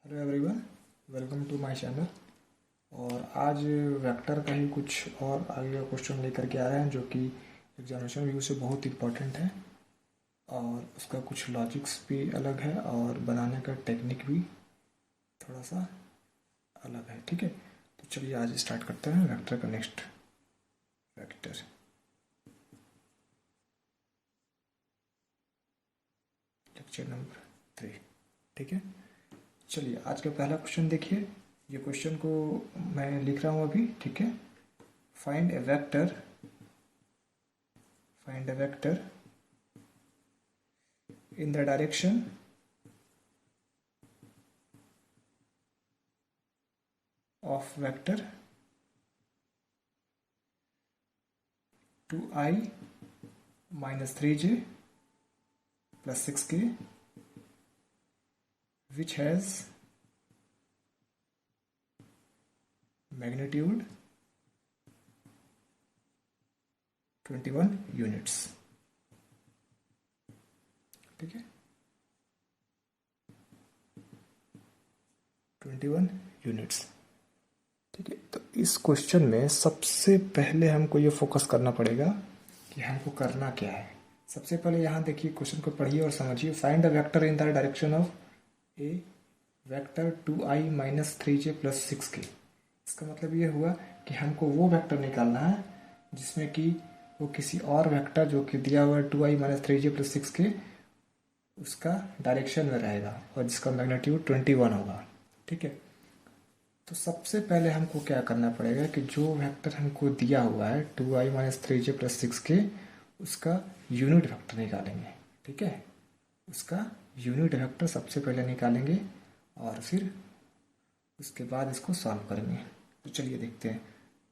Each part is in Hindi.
Hello everyone, welcome to my channel. और आज वेक्टर का ही कुछ और आगे का क्वेश्चन लेकर के आए हैं जो कि एग्जामिनेशन व्यू से बहुत इंपॉर्टेंट है और उसका कुछ लॉजिक्स भी अलग है और बनाने का टेक्निक भी थोड़ा सा अलग है। ठीक है, तो चलिए आज स्टार्ट करते हैं वेक्टर का नेक्स्ट वेक्टर लेक्चर नंबर 3। ठीक है, चलिए आज का पहला क्वेश्चन देखिए। ये क्वेश्चन को मैं लिख रहा हूँ अभी। ठीक है, find A vector in the direction of vector 2i minus 3j plus 6k which has magnitude 21 units। ठीक है, 21 यूनिट्स। ठीक है, तो इस क्वेश्चन में सबसे पहले हमको ये फोकस करना पड़ेगा कि हमको करना क्या है। सबसे पहले यहाँ देखिए, क्वेश्चन को पढ़िए और समझिए। Find the vector in the direction of A vector 2i minus 3j plus 6k। इसका मतलब ये हुआ कि हमको वो वेक्टर निकालना है जिसमें कि वो किसी और वेक्टर जो कि दिया हुआ है 2i minus 3j plus 6k उसका डायरेक्शन में रहेगा और जिसका मैग्नीट्यूड 21 होगा। ठीक है, तो सबसे पहले हमको क्या करना पड़ेगा कि जो वेक्टर हमको दिया हुआ है 2i minus 3j plus 6k उसका यूनिट वेक्टर निकालेंगे। ठीक है, उसका यूनिट वेक्टर सबसे पहले निकालेंगे और फिर उसके बाद इसको सॉल्व करेंगे। तो चलिए देखते हैं।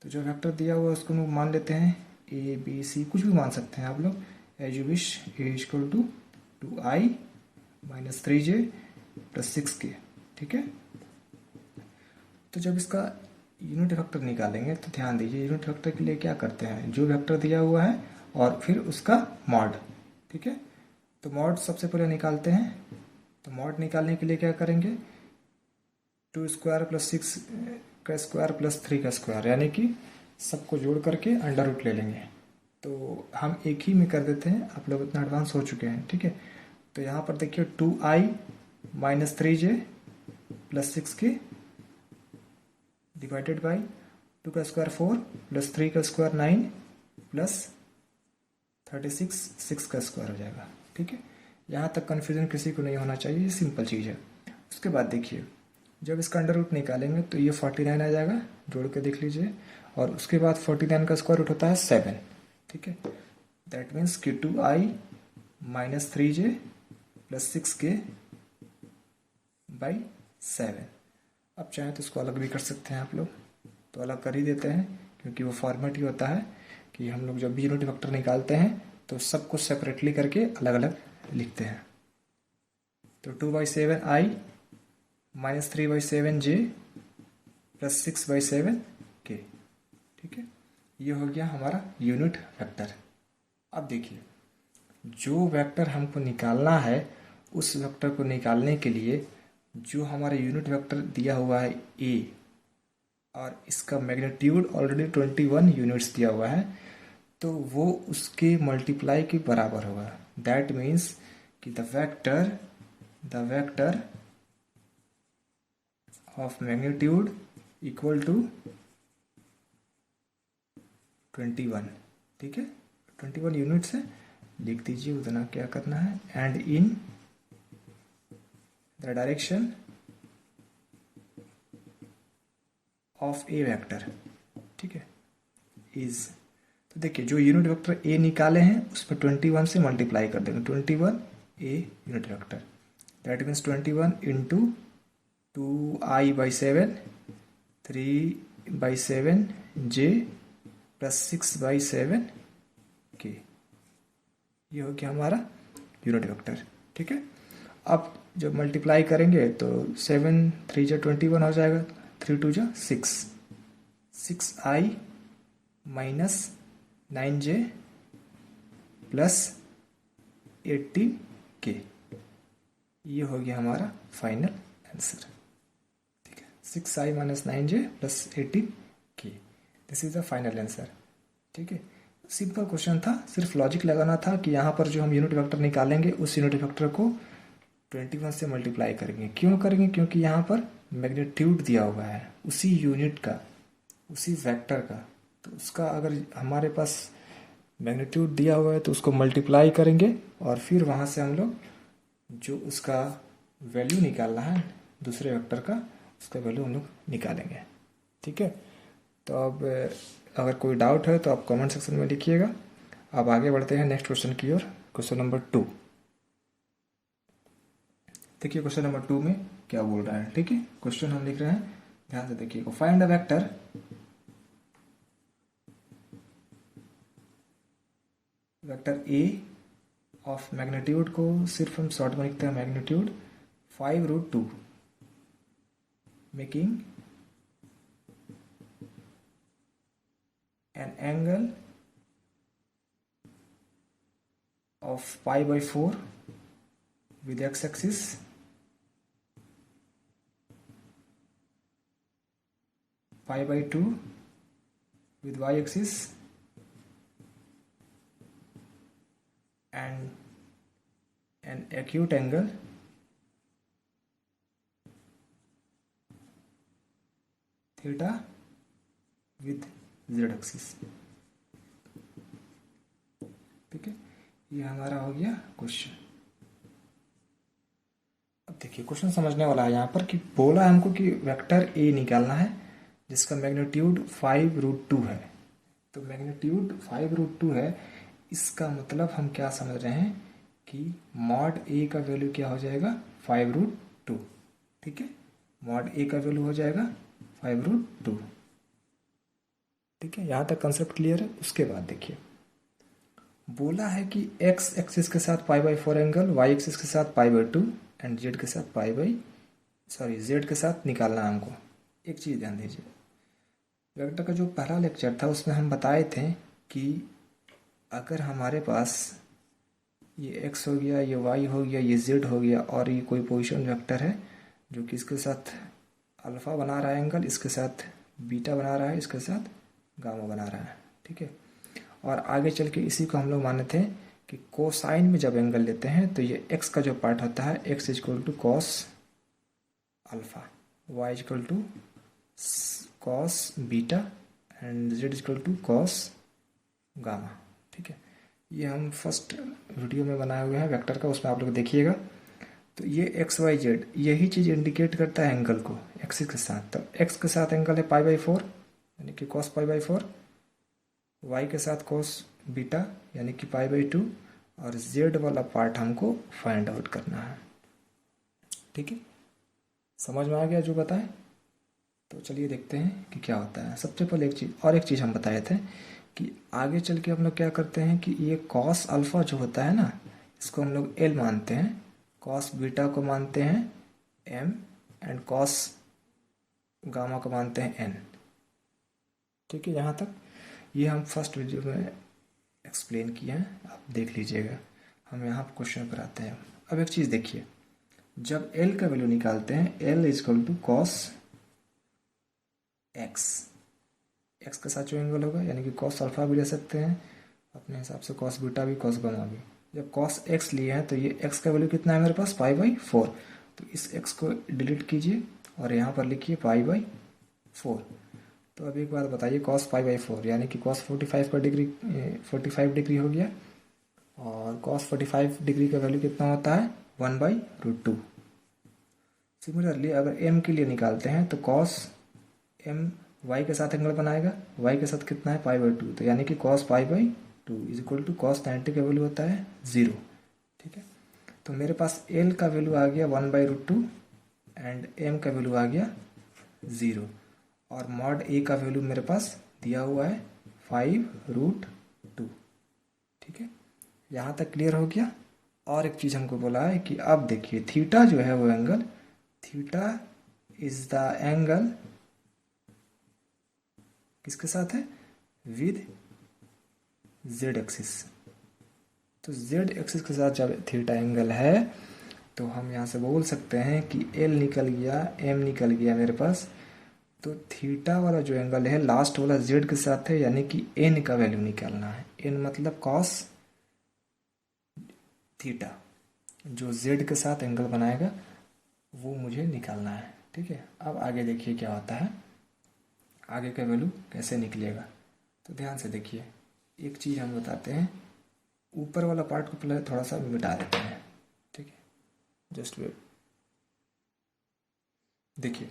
तो जो वेक्टर दिया हुआ है उसको हम मान लेते हैं ए बी सी, कुछ भी मान सकते हैं आप लोग, as you wish. A equal to 2i minus 3j plus 6k। ठीक है, तो जब इसका यूनिट वेक्टर निकालेंगे तो ध्यान दीजिए, यूनिट वेक्टर के लिए क्या करते हैं, जो वेक्टर दिया हुआ है और फिर उसका मॉड। ठीक है, तो मॉड सबसे पहले निकालते हैं। तो मॉड निकालने के लिए क्या करेंगे, 2 स्क्वायर प्लस 6 का स्क्वायर प्लस 3 का स्क्वायर, यानी कि सबको जोड़ करके अंडर रूट ले लेंगे। तो हम एक ही में कर देते हैं, आप लोग इतना एडवांस हो चुके हैं। ठीक है, तो यहाँ पर देखिए 2i minus 3j plus 6k divided by 2 का स्क्वायर 4 प्लस 3 का स्क्वायर 9 प्लस 36 6 का स्क्वायर हो जाएगा। ठीक है, यहाँ तक कन्फ्यूजन किसी को नहीं होना चाहिए, ये सिंपल चीज़ है। उसके बाद देखिए, जब इसका अंडर रूट निकालेंगे तो ये 49 आ जाएगा, जोड़ के देख लीजिए। और उसके बाद 49 का स्क्वायर रूट होता है 7। ठीक है, दैट मीन्स कि 2i minus 3j plus 6k by 7। अब चाहे तो इसको अलग भी कर सकते हैं आप लोग, तो अलग कर ही देते हैं क्योंकि वो फॉर्मेट ही होता है कि हम लोग जब भी यूनिट वेक्टर निकालते हैं तो सबको सेपरेटली करके अलग अलग लिखते हैं। तो 2/7i minus 3/7j plus 6/7k। ठीक है, ये हो गया हमारा यूनिट वेक्टर। अब देखिए, जो वेक्टर हमको निकालना है उस वेक्टर को निकालने के लिए जो हमारा यूनिट वेक्टर दिया हुआ है ए और इसका मैग्नीट्यूड ऑलरेडी 21 यूनिट्स दिया हुआ है, तो वो उसके मल्टीप्लाई के बराबर होगा। दैट मीन्स कि the vector of magnitude equal to 21। ठीक है, 21 यूनिट्स है, लिख दीजिए उतना क्या करना है। And in the direction of A vector. ठीक है, इज, तो देखिए जो यूनिट वेक्टर ए निकाले हैं उस पर 21 से मल्टीप्लाई कर देंगे। 21 a unit vector, that means 21 into 2i/7 3/7j plus 6/7k। ये हो गया हमारा यूनिट वेक्टर। ठीक है, अब जब मल्टीप्लाई करेंगे तो 7 3 जा 21 हो जाएगा, 3 2 जा 6i minus 9j plus 80k। ये हो गया हमारा final answer. 6i minus 9j plus 18k। This is the final answer. ठीक है, सिंपल क्वेश्चन था, सिर्फ लॉजिक लगाना था कि यहाँ पर जो हम यूनिट वेक्टर निकालेंगे उस यूनिट वेक्टर को 21 से मल्टीप्लाई करेंगे। क्यों करेंगे? क्योंकि यहाँ पर मैग्नीट्यूड दिया हुआ है उसी यूनिट का, उसी वेक्टर का, तो उसका अगर हमारे पास मैग्नीट्यूड दिया हुआ है तो उसको मल्टीप्लाई करेंगे और फिर वहाँ से हम लोग जो उसका वैल्यू निकालना है दूसरे वेक्टर का, उसका वैल्यू हम लोग निकालेंगे। ठीक है, तो अब अगर कोई डाउट है तो आप कमेंट सेक्शन में लिखिएगा। अब आगे बढ़ते हैं नेक्स्ट क्वेश्चन की ओर। क्वेश्चन नंबर 2, देखिए क्वेश्चन नंबर 2 में क्या बोल रहा है। ठीक है, क्वेश्चन हम लिख रहे हैं, ध्यान से देखिए। Find the vector a of magnitude को सिर्फ हम शॉर्ट में लिखते हैं magnitude 5√2 making an angle of π/4 with x-axis π/2 with y-axis and an acute angle theta with z-axis। ठीक है, ये हमारा हो गया क्वेश्चन। अब देखिए क्वेश्चन समझने वाला है यहाँ पर कि बोला हमको कि वेक्टर ए निकालना है जिसका मैग्नीट्यूड 5√2 है। तो मैग्नीट्यूड 5√2 है, इसका मतलब हम क्या समझ रहे हैं कि मॉड ए का वैल्यू क्या हो जाएगा 5√2। ठीक है, मॉड ए का वैल्यू हो जाएगा 5√2। ठीक है, यहाँ तक कंसेप्ट क्लियर है। उसके बाद देखिए बोला है कि x एक्सिस के साथ π/4 एंगल, y एक्सिस के साथ π/2 एंड z के साथ z के साथ निकालना है हमको। एक चीज़ ध्यान दीजिए, वेक्टर का जो पहला लेक्चर था उसमें हम बताए थे कि अगर हमारे पास ये x हो गया, ये y हो गया, ये z हो गया और ये कोई पोजीशन वेक्टर है जो कि इसके साथ अल्फा बना रहा है एंगल, इसके साथ बीटा बना रहा है, इसके साथ गामा बना रहा है। ठीक है, और आगे चल के इसी को हम लोग माने थे कि कोसाइन में जब एंगल लेते हैं तो ये x का जो पार्ट होता है x equal to cos alpha, y equal to cos beta and z equal to cos gamma. ठीक है, ये हम फर्स्ट वीडियो में बनाए हुए हैं वेक्टर का, उसमें आप लोग देखिएगा। तो ये एक्स वाई जेड यही चीज़ इंडिकेट करता है एंगल को एक्सिस के साथ। तो एक्स के साथ एंगल है π/4 यानी कि कॉस π/4, वाई के साथ कॉस बीटा यानी कि π/2 और जेड वाला पार्ट हमको फाइंड आउट करना है। ठीक है, समझ में आ गया जो बताएं? तो चलिए देखते हैं कि क्या होता है। सबसे पहले एक चीज़ हम बताए थे कि आगे चल के हम लोग क्या करते हैं कि ये कॉस अल्फा जो होता है ना, इसको हम लोग एल मानते हैं, कॉस बीटा को मानते हैं एम एंड कॉस गामा को मानते हैं एन। ठीक है, यहाँ तक ये हम फर्स्ट वीडियो में एक्सप्लेन किए हैं, आप देख लीजिएगा। हम यहाँ क्वेश्चन पर आते हैं। अब एक चीज़ देखिए, जब एल का वैल्यू निकालते हैं L is equal to cos X के साथ जो एंगल होगा यानी कि कॉस अल्फा भी ले सकते हैं अपने हिसाब से, कॉस बीटा भी, कॉस गामा भी। जब कॉस एक्स लिए हैं तो ये एक्स का वैल्यू कितना है मेरे पास π/4, तो इस एक्स को डिलीट कीजिए और यहाँ पर लिखिए π/4। तो अब एक बात बताइए, कॉस π/4 यानी कि कॉस 45 डिग्री हो गया और कॉस 45 डिग्री का वैल्यू कितना होता है 1/√2। सिमिलरली अगर एम के लिए निकालते हैं तो कॉस एम वाई के साथ एंगल बनाएगा, वाई के साथ कितना है π/2, तो यानी कि cos π/2 is equal to cos 90 का वैल्यू होता है 0। ठीक है, तो मेरे पास एल का वैल्यू आ गया 1/√2 एंड एम का वैल्यू आ गया 0 और मॉड ए का वैल्यू मेरे पास दिया हुआ है 5√2। ठीक है, यहाँ तक क्लियर हो गया। और एक चीज़ हमको बोला है कि अब देखिए थीटा जो है वो angle, theta is the angle किसके साथ है विद जेड एक्सिस। तो जेड एक्सिस के साथ जब थीटा एंगल है तो हम यहाँ से बोल सकते हैं कि एल निकल गया, एम निकल गया मेरे पास। तो थीटा वाला जो एंगल है लास्ट वाला जेड के साथ है, यानी कि एन का वैल्यू निकालना है। एन मतलब कॉस थीटा, जो जेड के साथ एंगल बनाएगा वो मुझे निकालना है। ठीक है, अब आगे देखिए क्या होता है, आगे का वैल्यू कैसे निकलेगा। तो ध्यान से देखिए, एक चीज़ हम बताते हैं, ऊपर वाला पार्ट को पहले थोड़ा सा मिटा देते हैं। ठीक है, जस्ट वेट। देखिए,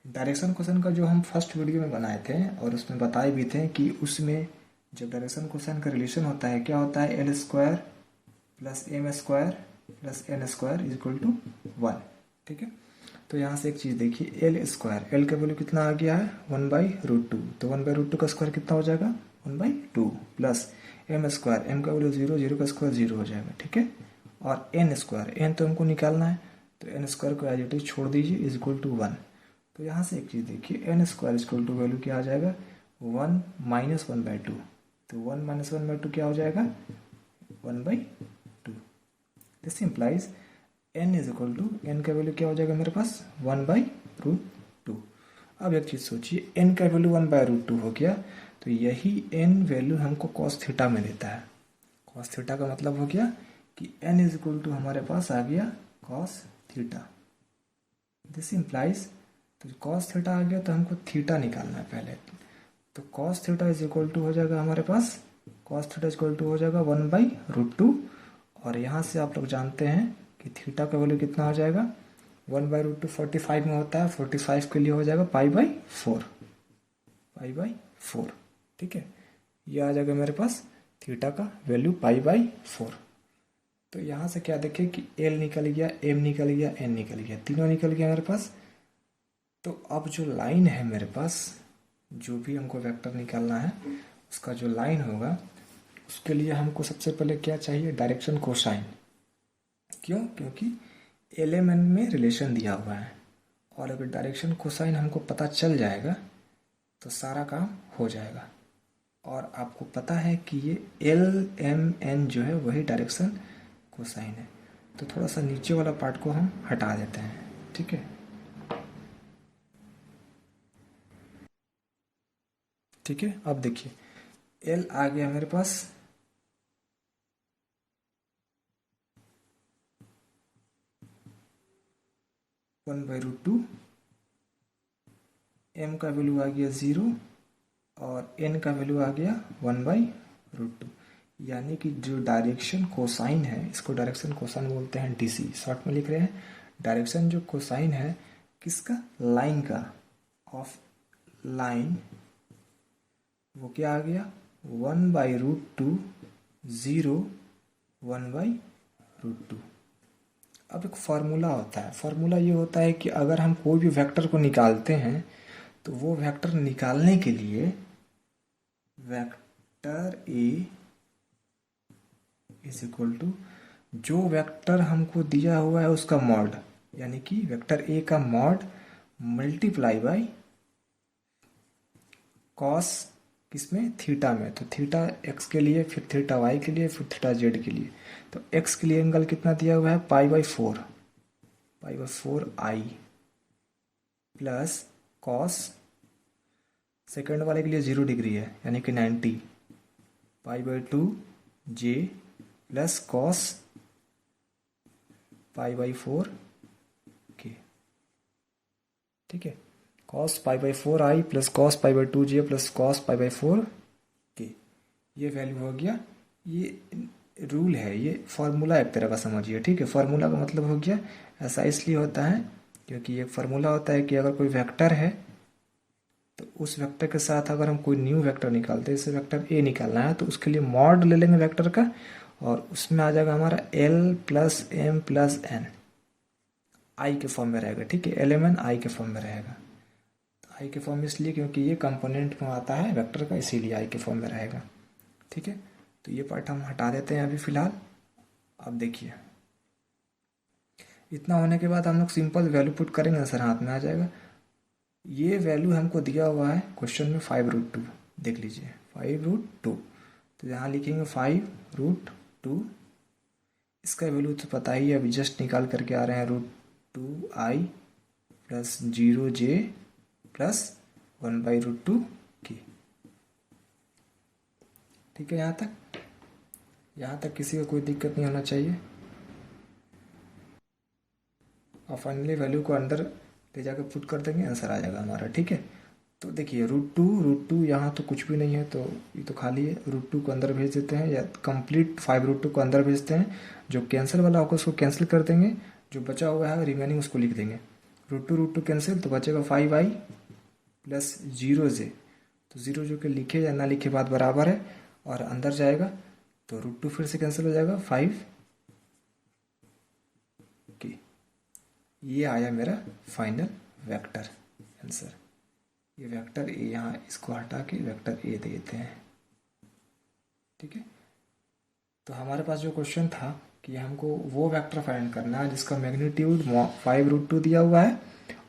डायरेक्शन क्वेश्चन का जो हम फर्स्ट वीडियो में बनाए थे और उसमें बताए भी थे कि उसमें जब डायरेक्शन क्वेश्चन का रिलेशन होता है, क्या होता है, L square plus M square plus N square is equal to 1। ठीक है, तो यहाँ से एक चीज़ देखिए, एल स्क्वायर, एल का वैल्यू कितना आ गया है 1/√2, तो 1/√2 का स्क्वायर कितना हो जाएगा 1/2 प्लस एम स्क्वायर, एम का वैल्यू 0, 0 का स्क्वायर 0 हो जाएगा। ठीक है, और एन स्क्वायर, एन तो हमको निकालना है, तो एन स्क्वायर को एज इट इज छोड़ दीजिए, इज इक्वल टू 1। तो यहाँ से एक चीज़ देखिए, N square equal to value क्या आ जाएगा 1 माइनस 1/2, तो 1 माइनस 1/2 क्या हो जाएगा 1/2। This implies N is equal to, N का वैल्यू क्या हो जाएगा मेरे पास 1/√2। अब एक चीज़ सोचिए, एन का वैल्यू 1/√2 हो गया, तो यही एन वैल्यू हमको कॉस थीटा में देता है। कॉस थीटा का मतलब हो गया कि एन इज इक्वल टू हमारे पास आ गया कॉस थीटा। दिस इम्प्लाइज, तो कॉस थीटा आ गया तो हमको थीटा निकालना है पहले। तो cos theta is equal to हो जाएगा हमारे पास, cos theta is equal to हो जाएगा 1/√2, और यहाँ से आप लोग जानते हैं कि थीटा का वैल्यू कितना हो जाएगा 1/√2 45 में होता है, 45 के लिए हो जाएगा पाई/4, पाई/4। ठीक है, ये आ जाएगा मेरे पास थीटा का वैल्यू पाई/4। तो यहाँ से क्या देखें कि एल निकल गया, एम निकल गया, एन निकल गया, तीनों निकल गया मेरे पास। तो अब जो लाइन है मेरे पास, जो भी हमको वेक्टर निकालना है उसका जो लाइन होगा, उसके लिए हमको सबसे पहले क्या चाहिए, डायरेक्शन कोसाइन। क्यों, क्योंकि एल/एन में रिलेशन दिया हुआ है, और अगर डायरेक्शन कोसाइन हमको पता चल जाएगा तो सारा काम हो जाएगा। और आपको पता है कि ये L/M/N जो है वही डायरेक्शन कोसाइन है। तो थोड़ा सा नीचे वाला पार्ट को हम हटा देते हैं। ठीक है, ठीक है, अब देखिए एल आ गया मेरे पास 1/√2, एम का वैल्यू आ गया 0, और एन का वैल्यू आ गया 1/√2। यानी कि जो डायरेक्शन कोसाइन है, इसको डायरेक्शन कोसाइन बोलते हैं, डीसी शॉर्ट में लिख रहे हैं। डायरेक्शन जो कोसाइन है किसका, लाइन का, ऑफ लाइन, वो क्या आ गया 1/√2, 0, 1/√2। अब एक फार्मूला होता है, फार्मूला ये होता है कि अगर हम कोई भी वेक्टर को निकालते हैं तो वो वेक्टर निकालने के लिए vector A is equal to जो वेक्टर हमको दिया हुआ है उसका मॉड, यानी कि वेक्टर ए का मॉड मल्टीप्लाई बाय कॉस किसमें, थीटा में। तो थीटा एक्स के लिए, फिर थीटा वाई के लिए, फिर थीटा जेड के लिए। तो एक्स के लिए एंगल कितना दिया हुआ है पाई/4, पाई/4 आई, प्लस कॉस सेकेंड वाले के लिए 0 डिग्री है यानी कि 90, पाई/2 जे, प्लस कॉस पाई/4 के। ठीक है, कॉस पाई/4 आई प्लस कॉस पाई/2 जे प्लस कॉस पाई/4 के, ये वैल्यू हो गया। ये रूल है, ये फार्मूला एक तरह का समझिए। ठीक है, फार्मूला का मतलब हो गया, ऐसा इसलिए होता है क्योंकि ये फार्मूला होता है कि अगर कोई वेक्टर है तो उस वेक्टर के साथ अगर हम कोई न्यू वेक्टर निकालते हैं, जैसे वेक्टर ए निकालना है तो उसके लिए मॉड ले लेंगे वेक्टर का, और उसमें आ जाएगा हमारा l plus m plus n, i के फॉर्म में रहेगा। ठीक है, L/M/N आई के फॉर्म में रहेगा। आई के फॉर्म में इसलिए क्योंकि ये कंपोनेंट में आता है वेक्टर का, इसीलिए आई के फॉर्म में रहेगा। ठीक है, तो ये पार्ट हम हटा देते हैं अभी फिलहाल। अब देखिए, इतना होने के बाद हम लोग सिंपल वैल्यू पुट करेंगे, सर हाथ में आ जाएगा। ये वैल्यू हमको दिया हुआ है क्वेश्चन में 5√2, देख लीजिए 5√2। तो यहाँ लिखेंगे 5√2, इसका वैल्यू तो पता ही है, अभी जस्ट निकाल करके आ रहे हैं, √2i प्लस 0j प्लस 1/√2 की। ठीक है, यहाँ तक किसी को कोई दिक्कत नहीं होना चाहिए। और फाइनली वैल्यू को अंदर ले जाकर पुट कर देंगे, आंसर आ जाएगा हमारा। ठीक है, तो देखिए √2 यहाँ तो कुछ भी नहीं है, तो ये तो खाली है। √2 को अंदर भेज देते हैं, या कंप्लीट 5√2 को अंदर भेजते हैं। जो कैंसिल वाला होगा उसको कैंसिल कर देंगे, जो बचा हुआ है रिमेनिंग उसको लिख देंगे। √2 कैंसिल, तो बचेगा 5i प्लस 0j। तो 0 के लिखे या ना लिखे बात बराबर है, और अंदर जाएगा तो √2 फिर से कैंसिल हो जाएगा 5 की। ये आया मेरा फाइनल वेक्टर आंसर। ये वेक्टर ए, यहाँ इसको हटा के वेक्टर ए दे देते हैं। ठीक है, तो हमारे पास जो क्वेश्चन था कि हमको वो वेक्टर फाइंड करना है जिसका मैग्नीट्यूड 5√2 दिया हुआ है,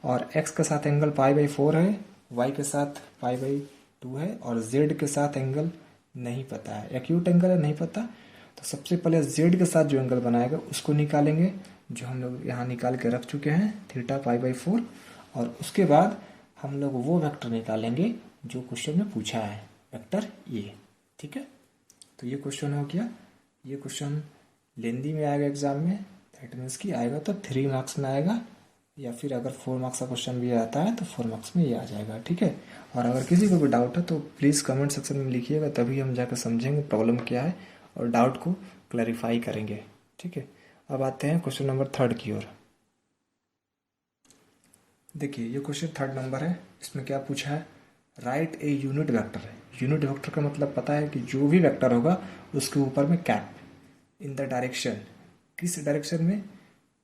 और x के साथ एंगल π/4 है, y के साथ π/2 है, और z के साथ एंगल नहीं पता है, एक्यूट एंगल है नहीं पता। तो सबसे पहले z के साथ जो एंगल बनाएगा उसको निकालेंगे, जो हम लोग यहाँ निकाल के रख चुके हैं, थीटा π/4। और उसके बाद हम लोग वो वेक्टर निकालेंगे जो क्वेश्चन में पूछा है, वेक्टर ए। ठीक है, तो ये क्वेश्चन हो गया। ये क्वेश्चन लेंदी में आएगा एग्जाम में, दैट मीन्स कि आएगा तो 3 मार्क्स में आएगा, या फिर अगर 4 मार्क्स का क्वेश्चन भी आता है तो 4 मार्क्स में ये आ जाएगा। ठीक है, और अगर किसी को भी डाउट है तो प्लीज़ कमेंट सेक्शन में लिखिएगा, तभी हम जाकर समझेंगे प्रॉब्लम क्या है और डाउट को क्लैरिफाई करेंगे। ठीक है, अब आते हैं क्वेश्चन नंबर 3 की ओर। देखिए ये क्वेश्चन 3 नंबर है। इसमें क्या पूछा है, राइट ए यूनिट वेक्टर है। यूनिट वेक्टर का मतलब पता है कि जो भी वेक्टर होगा उसके ऊपर में कैप, इन द डायरेक्शन, किस डायरेक्शन में,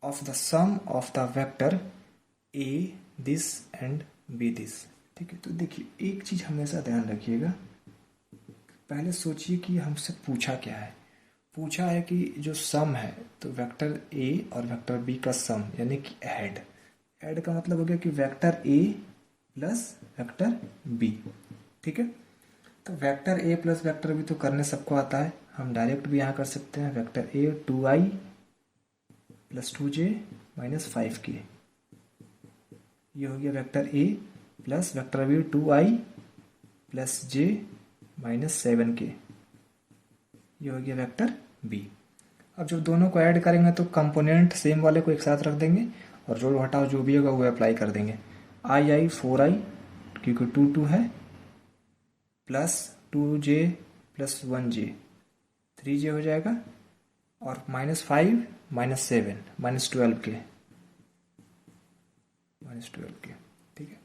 of the sum of the vector A this and B this. ठीक है, तो देखिए एक चीज हमेशा ध्यान रखिएगा, पहले सोचिए कि हमसे पूछा क्या है। पूछा है कि जो सम है, तो वेक्टर ए और वेक्टर बी का सम, यानी कि ऐड का मतलब हो गया कि vector A plus vector B. ठीक है, तो vector A plus vector B तो करने सबको आता है, हम डायरेक्ट भी यहाँ कर सकते हैं। वेक्टर ए 2i प्लस 2j माइनस 5 के, ये हो गया vector A, plus vector B 2i plus j minus 7 के, ये हो गया वेक्टर बी। अब जब दोनों को ऐड करेंगे तो कंपोनेंट सेम वाले को एक साथ रख देंगे, और जोड़ घटाव जो भी होगा वो अप्लाई कर देंगे। i 4i क्योंकि 2 है, plus 2j plus 1j 3j हो जाएगा, और माइनस 5 माइनस 7 माइनस 12 के, ठीक है।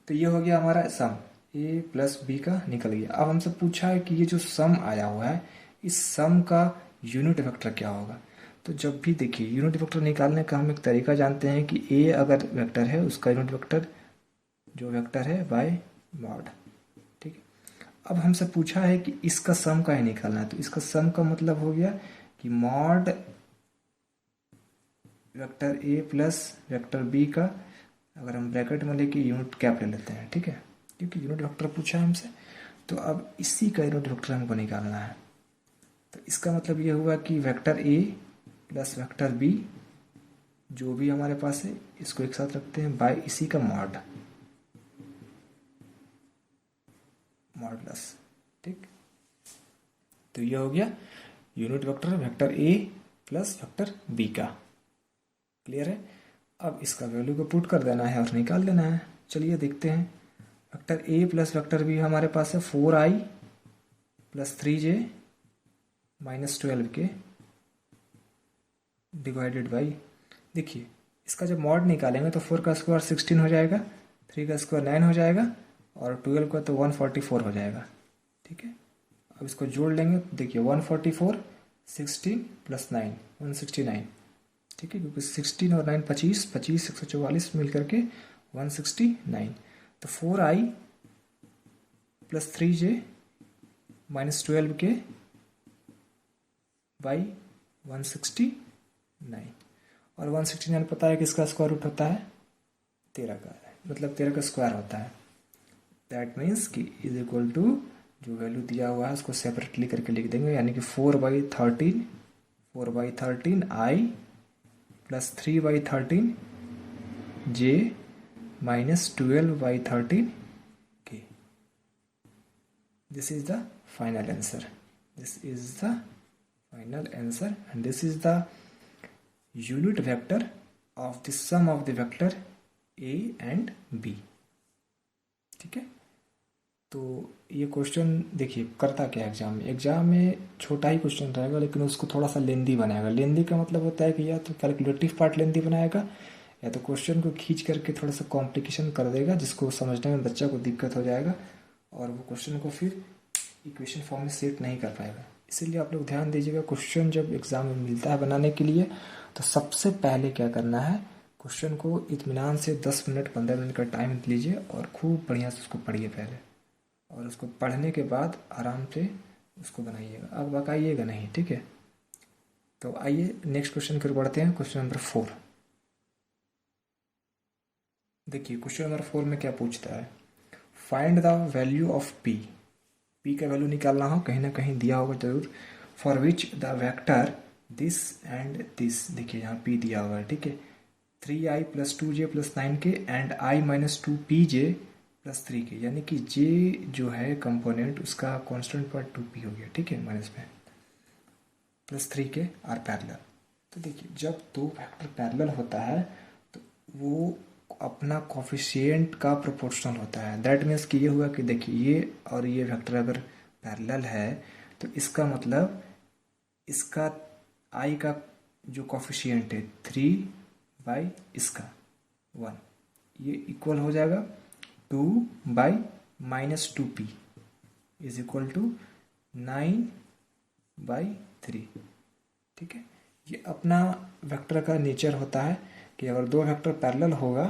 तो ये हो गया हमारा सम, a प्लस बी का निकल गया। अब हमसे पूछा है कि ये जो सम आया हुआ है, इस सम का यूनिट वेक्टर क्या होगा। तो जब भी देखिए यूनिट वेक्टर निकालने का हम एक तरीका जानते हैं कि a अगर वेक्टर है उसका यूनिट वेक्टर जो वेक्टर है बाय मॉड। ठीक है, अब हमसे पूछा है कि इसका सम का ही निकालना है, तो इसका सम का मतलब हो गया कि mod vector a plus vector b का, अगर हम ब्रैकेट में लेके यूनिट कैप ले लेते हैं। ठीक है, क्योंकि यूनिट वेक्टर पूछा है हमसे, तो अब इसी का यूनिट वेक्टर हमको निकालना है। तो इसका मतलब ये हुआ कि vector a plus vector b जो भी हमारे पास है इसको एक साथ रखते हैं बाय इसी का मॉडुलस। ठीक, तो ये हो गया unit vector vector a plus vector b का। क्लियर है, अब इसका वैल्यू को पुट कर देना है और निकाल लेना है। चलिए देखते हैं। Vector a plus vector b हमारे पास है 4i प्लस 3j माइनस 12 के डिवाइडेड बाई, देखिए इसका जब मॉड निकालेंगे तो 4 का स्क्वायर 16 हो जाएगा, 3 का स्क्वायर 9 हो जाएगा, और 12 का तो 144 हो जाएगा। ठीक है, अब इसको जोड़ लेंगे, देखिए 144 16 प्लस 9 169। ठीक है, क्योंकि 16 और 9 25 25 144 मिल करके 169। तो 4i प्लस 3j माइनस 12 के बाई 169, और 169 पता है कि इसका स्क्वायर रूट होता है 13 का, मतलब 13 का स्क्वायर होता है। दैट मीन्स कि इज इक्वल टू जो वैल्यू दिया हुआ है उसको सेपरेटली करके लिख देंगे, यानी कि 4/13 4/13 I plus 3/13 J minus 12/13 K. This is the final answer. This is the final answer and this is the unit vector of the sum of the vector A and B. ठीक है, तो ये क्वेश्चन देखिए करता क्या एग्जाम में छोटा ही क्वेश्चन रहेगा लेकिन उसको थोड़ा सा लेंदी बनाएगा। लेंदी का मतलब होता है कि या तो कैलकुलेटिव पार्ट लेंदी बनाएगा या तो क्वेश्चन को खींच करके थोड़ा सा कॉम्प्लिकेशन कर देगा जिसको समझने में बच्चा को दिक्कत हो जाएगा और वो क्वेश्चन को फिर इक्वेशन फॉर्म में सेट नहीं कर पाएगा। इसीलिए आप लोग ध्यान दीजिएगा, क्वेश्चन जब एग्जाम में मिलता है बनाने के लिए तो सबसे पहले क्या करना है, क्वेश्चन को इत्मीनान से 10 मिनट 15 मिनट का टाइम लीजिए और खूब बढ़िया से उसको पढ़िए पहले, और उसको पढ़ने के बाद आराम से उसको बनाइएगा, अब बकाइएगा नहीं। ठीक है, तो आइए नेक्स्ट क्वेश्चन की ओर बढ़ते हैं। क्वेश्चन नंबर 4 देखिए, क्वेश्चन नंबर 4 में क्या पूछता है, find the value of P. P का वैल्यू निकालना हो, कहीं ना कहीं दिया होगा जरूर। For which the vector this and this, देखिए यहाँ पी दिया हुआ है। ठीक है, 3i plus 2j plus 9k and i minus 2pj plus 3k, यानी कि j जो है कंपोनेंट उसका कांस्टेंट पार्ट 2p हो गया। ठीक है, माइनस में प्लस 3k आर पैरेलल। तो देखिए जब दो वेक्टर पैरेलल होता है तो वो अपना कोफिशिएंट का प्रोपोर्शनल होता है। दैट मीन्स कि ये हुआ कि देखिए ये और ये वेक्टर अगर पैरेलल है तो इसका मतलब इसका i का जो कोफिशिएंट है 3 बाई इसका 1, ये इक्वल हो जाएगा 2 by minus 2p is equal to 9/3। ठीक है, ये अपना वेक्टर का नेचर होता है कि अगर दो वेक्टर पैरेलल होगा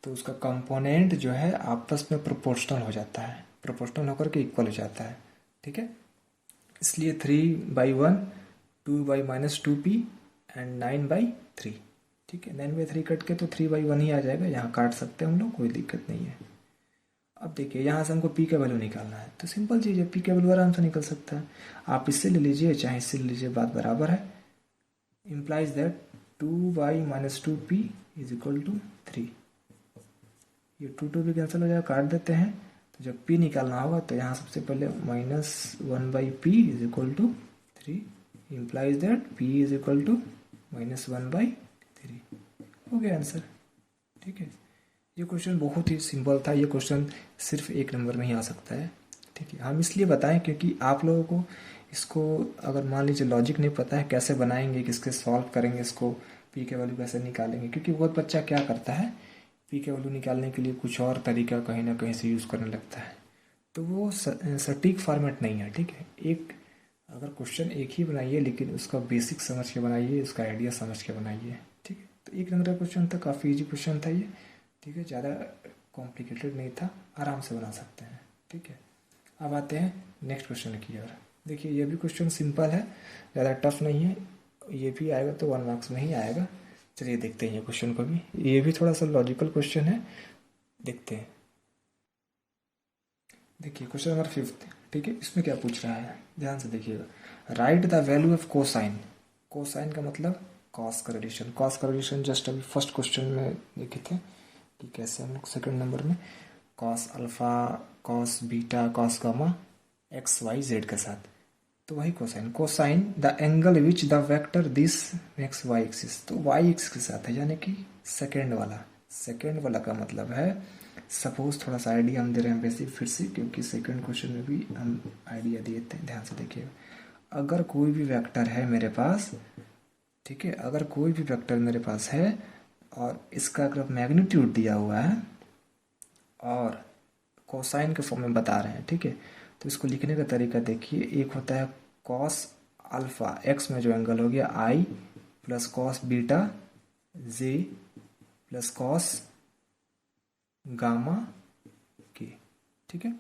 तो उसका कंपोनेंट जो है आपस में प्रोपोर्शनल हो जाता है, प्रोपोर्शनल होकर के इक्वल हो जाता है। ठीक है, इसलिए 3/1 2 बाई माइनस 2p एंड 9/3। ठीक है, 9/3 कट के तो 3/1 ही आ जाएगा, यहाँ काट सकते हैं हम लोग, कोई दिक्कत नहीं है। अब देखिए यहाँ से हमको पी का वैल्यू निकालना है, तो सिंपल चीज़ है, पी का वैल्यू आराम से निकल सकता है। आप इससे ले लीजिए चाहे इससे ले लीजिए, बात बराबर है। Implies that 2y minus 2p is equal to 3। ये 2 भी कैंसिल हो जाएगा, काट देते हैं। तो जब p निकालना होगा तो यहाँ सबसे पहले minus 1/p is equal to 3, implies that p is equal to minus 1/3। हो गया आंसर। ठीक है, ये क्वेश्चन बहुत ही सिंपल था, ये क्वेश्चन सिर्फ 1 नंबर में ही आ सकता है। ठीक है, हम इसलिए बताएं क्योंकि आप लोगों को इसको अगर मान लीजिए लॉजिक नहीं पता है कैसे बनाएंगे, किसके सॉल्व करेंगे, इसको पी के वैल्यू कैसे निकालेंगे, क्योंकि बहुत बच्चा क्या करता है पी के वैल्यू निकालने के लिए कुछ और तरीका कहीं ना कहीं से यूज़ करने लगता है, तो वो सटीक फॉर्मेट नहीं है। ठीक है, एक अगर क्वेश्चन एक ही बनाइए लेकिन उसका बेसिक समझ के बनाइए, उसका आइडिया समझ के बनाइए। ठीक है, तो 1 नंबर का क्वेश्चन था, काफ़ी इजी क्वेश्चन था ये। ठीक है, ज़्यादा कॉम्प्लिकेटेड नहीं था, आराम से बना सकते हैं। ठीक है, अब आते हैं नेक्स्ट क्वेश्चन की ओर। देखिए ये भी क्वेश्चन सिंपल है, ज़्यादा टफ नहीं है, ये भी आएगा तो 1 मार्क्स में ही आएगा। चलिए देखते हैं ये क्वेश्चन को भी, ये भी थोड़ा सा लॉजिकल क्वेश्चन है, देखते हैं। देखिए क्वेश्चन नंबर 5। ठीक है, इसमें क्या पूछ रहा है, ध्यान से देखिएगा। Write the value of cosine. Cosine का मतलब कॉस का रिलेशन। कॉस का रिलेशन जस्ट अभी फर्स्ट क्वेश्चन में देखे थे कि कैसे हम लोग सेकंड नंबर में cos alpha, cos beta, cos gamma X Y Z के साथ, तो वही cosine. Cosine the angle which the vector this makes Y axis, तो वाई एक्सिस के साथ है, यानी कि सेकेंड वाला। सेकेंड वाला का मतलब है, सपोज थोड़ा सा आइडिया हम दे रहे हैं बेसिक फिर से, क्योंकि सेकंड क्वेश्चन में भी हम आइडिया दिए थे, ध्यान से देखिएगा। अगर कोई भी वेक्टर है मेरे पास, ठीक है, अगर कोई भी वेक्टर मेरे पास है और इसका अगर मैग्नीट्यूड दिया हुआ है और कोसाइन के फॉर्म में बता रहे हैं, ठीक है, तो इसको लिखने का तरीका देखिए। एक होता है कॉस अल्फा, एक्स में जो एंगल हो गया आई, प्लस कॉस बीटा जे, प्लस कॉस गामा के। ठीक है,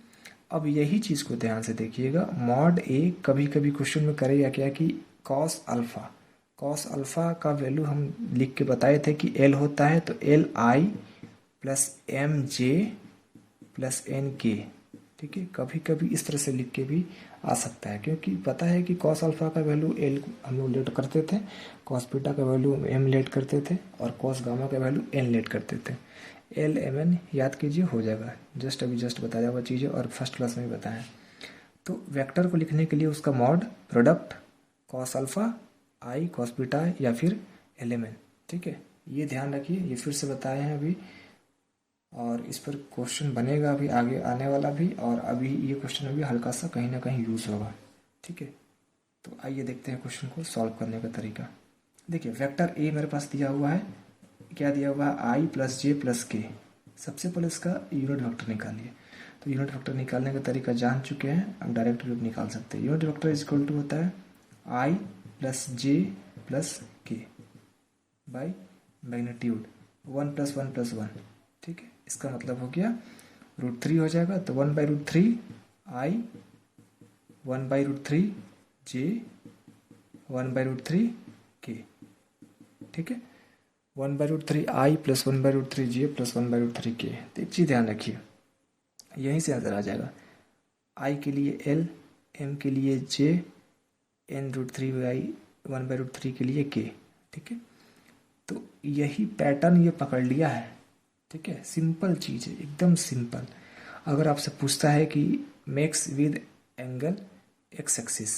अब यही चीज को ध्यान से देखिएगा। मॉड ए कभी कभी क्वेश्चन में करेगा क्या कि कॉस अल्फा, कॉस अल्फा का वैल्यू हम लिख के बताए थे कि एल होता है, तो L I plus M J plus N K ठीक है, कभी कभी इस तरह से लिख के भी आ सकता है, क्योंकि पता है कि कॉस अल्फा का वैल्यू एल हम लोग लेट करते थे, कॉस बीटा का वैल्यू एम लेट करते थे, और कॉस गामा का वैल्यू एन लेट करते थे। एल एम एन याद कीजिए, हो जाएगा, जस्ट बताया हुआ चीज़ें और फर्स्ट क्लास में भी बताया। तो वेक्टर को लिखने के लिए उसका mod product cos alpha I cos beta या फिर एल एम एन, ठीक है, ये ध्यान रखिए, ये फिर से बताए हैं अभी, और इस पर क्वेश्चन बनेगा अभी आगे आने वाला भी, और अभी ये क्वेश्चन अभी हल्का सा कहीं ना कहीं यूज़ होगा, ठीक है। तो आइए देखते हैं क्वेश्चन को सॉल्व करने का तरीका। देखिए वेक्टर ए मेरे पास दिया हुआ है, क्या दिया हुआ है, आई प्लस जे प्लस के। सबसे पहले इसका यूनिट वेक्टर निकालिए। तो यूनिट वेक्टर निकालने का तरीका जान चुके हैं, अब डायरेक्ट भी निकाल सकते हैं। Unit vector is equal to होता है I plus J plus K by magnitude 1 + 1 + 1, ठीक है। इसका मतलब हो गया √3 हो जाएगा, तो 1/√3 आई, 1/√3 जे, 1/√3 के, ठीक है। 1/√3 आई प्लस 1/√3 जे प्लस 1/√3 के। तो एक चीज़ ध्यान रखिए, यहीं से आंसर आ जाएगा। आई के लिए एल, एम के लिए जे, n√3/, 1/√3 के लिए के, ठीक है। तो यही पैटर्न ये पकड़ लिया है, ठीक है। सिंपल चीज़ है, एकदम सिंपल। अगर आपसे पूछता है कि makes with angle x axis,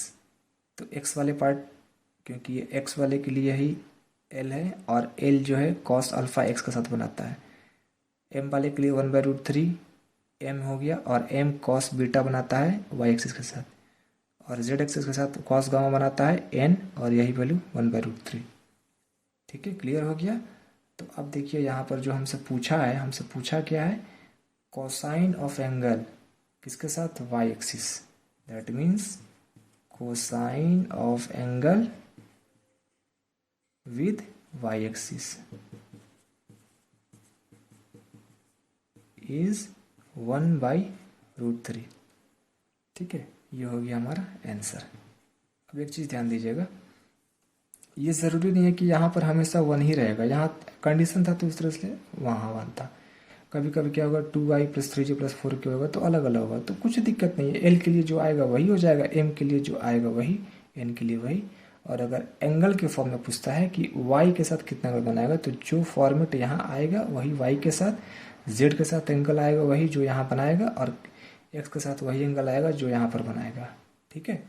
तो एक्स वाले पार्ट, क्योंकि ये एक्स वाले के लिए ही एल है, और एल जो है कॉस अल्फा एक्स के साथ बनाता है। एम वाले के लिए 1/√3 एम हो गया, और एम कॉस बीटा बनाता है वाई एक्सिस के साथ, और जेड एक्सिस के साथ कॉस गामा बनाता है एन, और यही वैल्यू 1/√3, ठीक है। क्लियर हो गया। तो अब देखिए यहाँ पर जो हमसे पूछा है, हमसे पूछा क्या है, कोसाइन ऑफ एंगल किसके साथ, Y axis. That means cosine of angle with Y axis is 1/√3, ठीक है। ये हो गया हमारा आंसर। अब एक चीज़ ध्यान दीजिएगा, ये ज़रूरी नहीं है कि यहाँ पर हमेशा 1 ही रहेगा, यहाँ कंडीशन था तो उस तरह से वहाँ 1 था। कभी कभी क्या होगा, 2i + 3j + 4k होगा तो अलग अलग होगा, तो कुछ दिक्कत नहीं है। एल के लिए जो आएगा वही हो जाएगा, एम के लिए जो आएगा वही, एन के लिए वही। और अगर एंगल के फॉर्म में पूछता है कि वाई के साथ कितना एंगल बनाएगा, तो जो फॉर्मेट यहाँ आएगा वही वाई के साथ, जेड के साथ एंगल आएगा वही जो यहाँ बनाएगा, और एक्स के साथ वही एंगल आएगा जो यहाँ पर बनाएगा, ठीक है।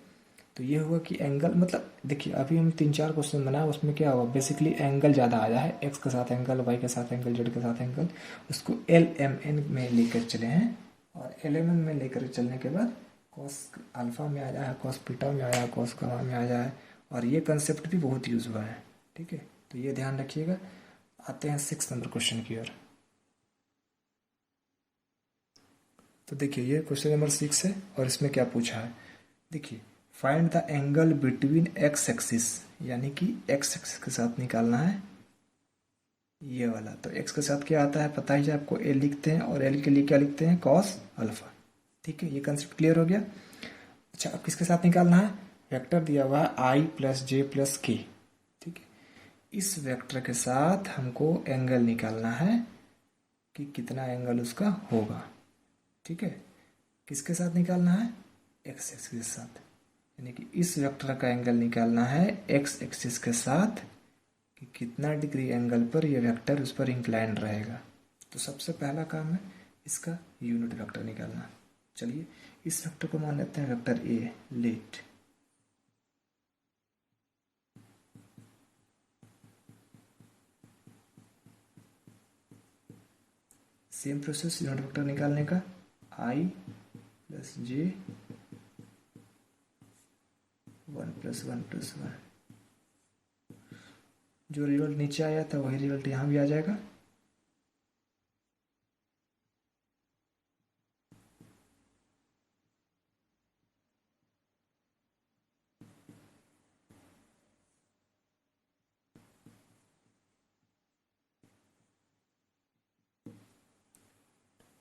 तो ये हुआ कि एंगल, मतलब देखिए अभी हम 3-4 क्वेश्चन बनाए, उसमें क्या हुआ, बेसिकली एंगल ज़्यादा आया है, एक्स के साथ एंगल, वाई के साथ एंगल, जेड के साथ एंगल, उसको एल एम एन में लेकर चले हैं, और एल एम एन में लेकर चलने के बाद कॉस अल्फा में आया है, कॉस बीटा में आया है, कॉस गामा में आया है, और ये कंसेप्ट भी बहुत यूज हुआ है, ठीक है। तो ये ध्यान रखिएगा। आते हैं 6 नंबर क्वेश्चन की ओर। तो देखिए ये क्वेश्चन नंबर 6 है, और इसमें क्या पूछा है, देखिए find the angle between x axis, यानी कि एक्स एक्सिस के साथ निकालना है ये वाला। तो एक्स के साथ क्या आता है पता ही है आपको, एल लिखते हैं, और एल के लिए क्या लिखते हैं, कॉस अल्फा, ठीक है। ये कंसेप्ट क्लियर हो गया। अच्छा अब किसके साथ निकालना है, वेक्टर दिया हुआ है आई प्लस जे प्लस के, ठीक है। इस वेक्टर के साथ हमको एंगल निकालना है कि कितना एंगल उसका होगा, ठीक है। किसके साथ निकालना है, एक्स एक्सिस के साथ, यानी कि इस वेक्टर का एंगल निकालना है एक्स एक्सिस के साथ कि कितना डिग्री एंगल पर ये वेक्टर उस पर इंक्लाइन रहेगा। तो सबसे पहला काम है इसका यूनिट वेक्टर निकालना। चलिए इस वेक्टर को मान लेते हैं vector A, let. Same process unit vector निकालने का, आई प्लस जे 1 + 1 + 1, जो रिजल्ट नीचे आया था वही रिजल्ट यहाँ भी आ जाएगा।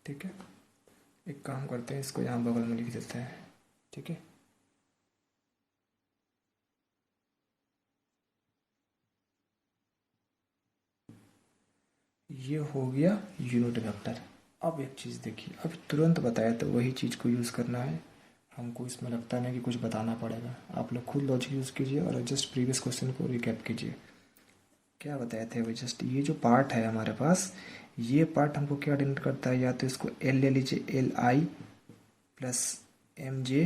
ठीक है, एक काम करते हैं, इसको यहाँ बगल में लिख देते हैं, ठीक है। ये हो गया यूनिट वेक्टर, अब एक चीज़ देखिए, अब तुरंत बताया तो वही चीज़ को यूज़ करना है हमको, इसमें लगता नहीं कि कुछ बताना पड़ेगा। आप लोग खुद लॉजिक यूज़ कीजिए और जस्ट प्रीवियस क्वेश्चन को रिकैप कीजिए। क्या बताए थे भाई, जस्ट ये जो पार्ट है हमारे पास, ये पार्ट हमको क्या डिनोट करता है, या तो इसको एल ले लीजिए, L I plus M J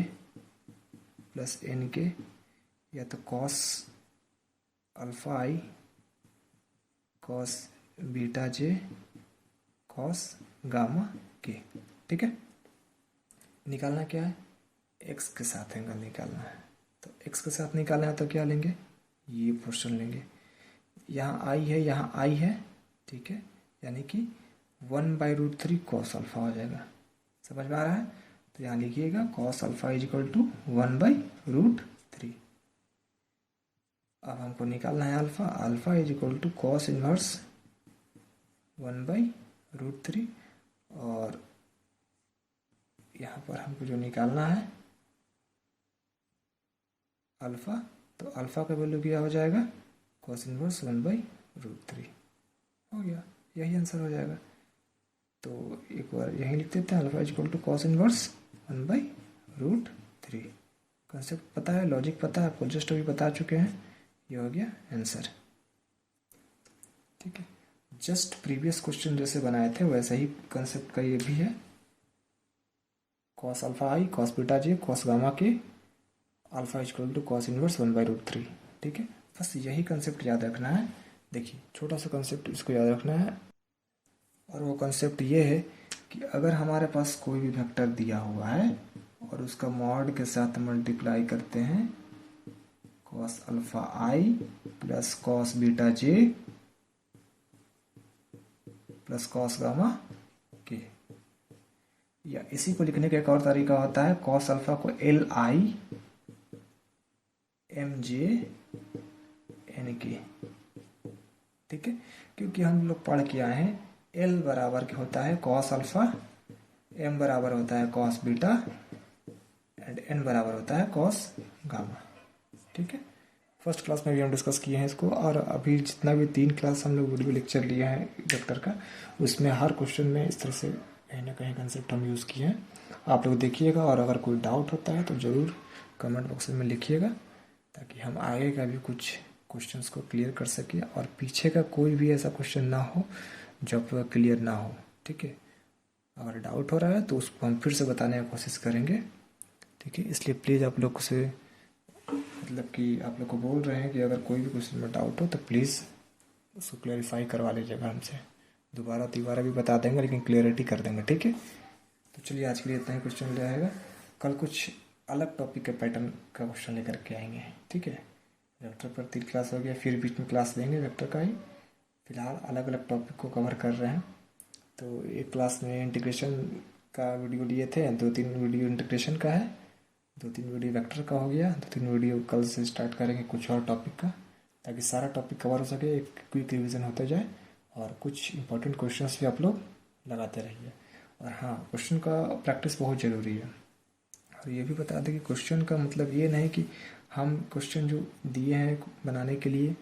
plus N K, या तो cos alpha I cos beta J cos gamma K. ठीक है, निकालना क्या है, एक्स के साथ एंगल निकालना है। तो एक्स के साथ निकालना है तो क्या लेंगे, ये पोर्शन लेंगे। यहाँ आई है, यहाँ आई है, ठीक है, यानी कि 1/√3 कॉस अल्फा हो जाएगा। समझ में आ रहा है? तो यहाँ लिखिएगा cos alpha is equal to 1/√3। अब हमको निकालना है alpha, alpha is equal to cos inverse 1/√3, और यहाँ पर हमको जो निकालना है अल्फा, तो अल्फा का वैल्यू क्या हो जाएगा, कॉस इनवर्स 1/√3 हो गया, यही आंसर हो जाएगा। तो एक बार यही लिख देते हैं, alpha is equal to cos inverse 1/√3। Concept पता है, लॉजिक पता है आपको, जस्ट अभी बता चुके हैं, ये हो गया आंसर। ठीक है, जस्ट प्रीवियस क्वेश्चन जैसे बनाए थे वैसे ही कंसेप्ट का ये भी है, cos alpha I cos beta J cos gamma K, alpha is equal to cos inverse 1/√3। ठीक है, बस यही कंसेप्ट याद रखना है। देखिए छोटा सा कंसेप्ट इसको याद रखना है, और वो कंसेप्ट ये है कि अगर हमारे पास कोई भी वेक्टर दिया हुआ है और उसका मॉड के साथ मल्टीप्लाई करते हैं, कॉस अल्फा आई प्लस कॉस बीटा जे प्लस कॉस गामा के, या इसी को लिखने का एक और तरीका होता है, कॉस अल्फा को L I M J N K. ठीक है, क्योंकि हम लोग पढ़ के आए हैं एल बराबर क्या होता है कॉस अल्फा, एम बराबर होता है कॉस बीटा, एंड एन बराबर होता है कॉस गामा। ठीक है, फर्स्ट क्लास में भी हम डिस्कस किए हैं इसको, और अभी जितना भी 3 क्लास हम लोग वीडियो लेक्चर लिए हैं वेक्टर का, उसमें हर क्वेश्चन में इस तरह से कहीं ना कहीं कंसेप्ट हम यूज़ किए हैं। आप लोग देखिएगा, और अगर कोई डाउट होता है तो ज़रूर कमेंट बॉक्स में लिखिएगा, ताकि हम आगे का भी कुछ क्वेश्चंस को क्लियर कर सकें, और पीछे का कोई भी ऐसा क्वेश्चन ना हो जो आप लोग क्लियर ना हो। ठीक है, अगर डाउट हो रहा है तो उसको हम फिर से बताने की कोशिश करेंगे। ठीक है, इसलिए प्लीज़ आप लोग से, मतलब कि आप लोग को बोल रहे हैं कि अगर कोई भी क्वेश्चन में डाउट हो तो प्लीज़ उसको क्लैरिफाई करवा लीजिएगा हमसे। दोबारा तीबारा भी बता देंगे, लेकिन क्लियरिटी कर देंगे। ठीक है, तो चलिए आज के लिए इतना ही क्वेश्चन रहेगा, कल कुछ अलग टॉपिक के पैटर्न का क्वेश्चन लेकर के आएंगे। ठीक है, वेक्टर पर 3 क्लास हो गया, फिर बीच में क्लास लेंगे वेक्टर का ही। फिलहाल अलग अलग टॉपिक को कवर कर रहे हैं। तो एक क्लास में इंटीग्रेशन का वीडियो लिए थे, 2-3 वीडियो इंटीग्रेशन का है, 2-3 वीडियो वेक्टर का हो गया, 2-3 वीडियो कल से स्टार्ट करेंगे कुछ और टॉपिक का, ताकि सारा टॉपिक कवर हो सके, एक क्विक रिविज़न होते जाए, और कुछ इंपॉर्टेंट क्वेश्चंस भी आप लोग लगाते रहिए। और हाँ, क्वेश्चन का प्रैक्टिस बहुत ज़रूरी है। और ये भी बता दें कि क्वेश्चन का मतलब ये नहीं कि हम क्वेश्चन जो दिए हैं बनाने के लिए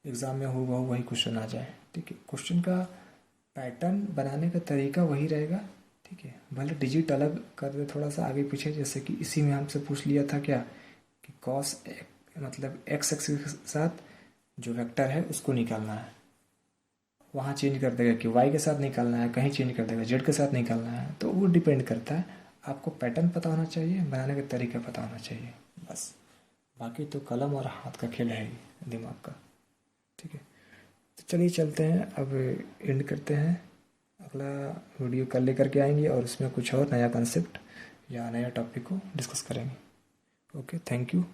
एग्ज़ाम में हो वही क्वेश्चन आ जाए। ठीक है, क्वेश्चन का पैटर्न बनाने का तरीका वही रहेगा। ठीक है, भले डिजिट अलग कर दे थोड़ा सा आगे पीछे, जैसे कि इसी में हमसे पूछ लिया था क्या कि कॉस मतलब एक्स एक्सिस के साथ जो वेक्टर है उसको निकालना है, वहाँ चेंज कर देगा कि वाई के साथ निकालना है, कहीं चेंज कर देगा जेड के साथ निकालना है। तो वो डिपेंड करता है, आपको पैटर्न पता होना चाहिए, बनाने का तरीका पता होना चाहिए बस। बाकी तो कलम और हाथ का खेल है ही, दिमाग का। ठीक है, तो चलिए चलते हैं, अब एंड करते हैं। अगला वीडियो कल लेकर के आएंगे, और उसमें कुछ और नया कंसेप्ट या नया टॉपिक को डिस्कस करेंगे। Okay, thank you.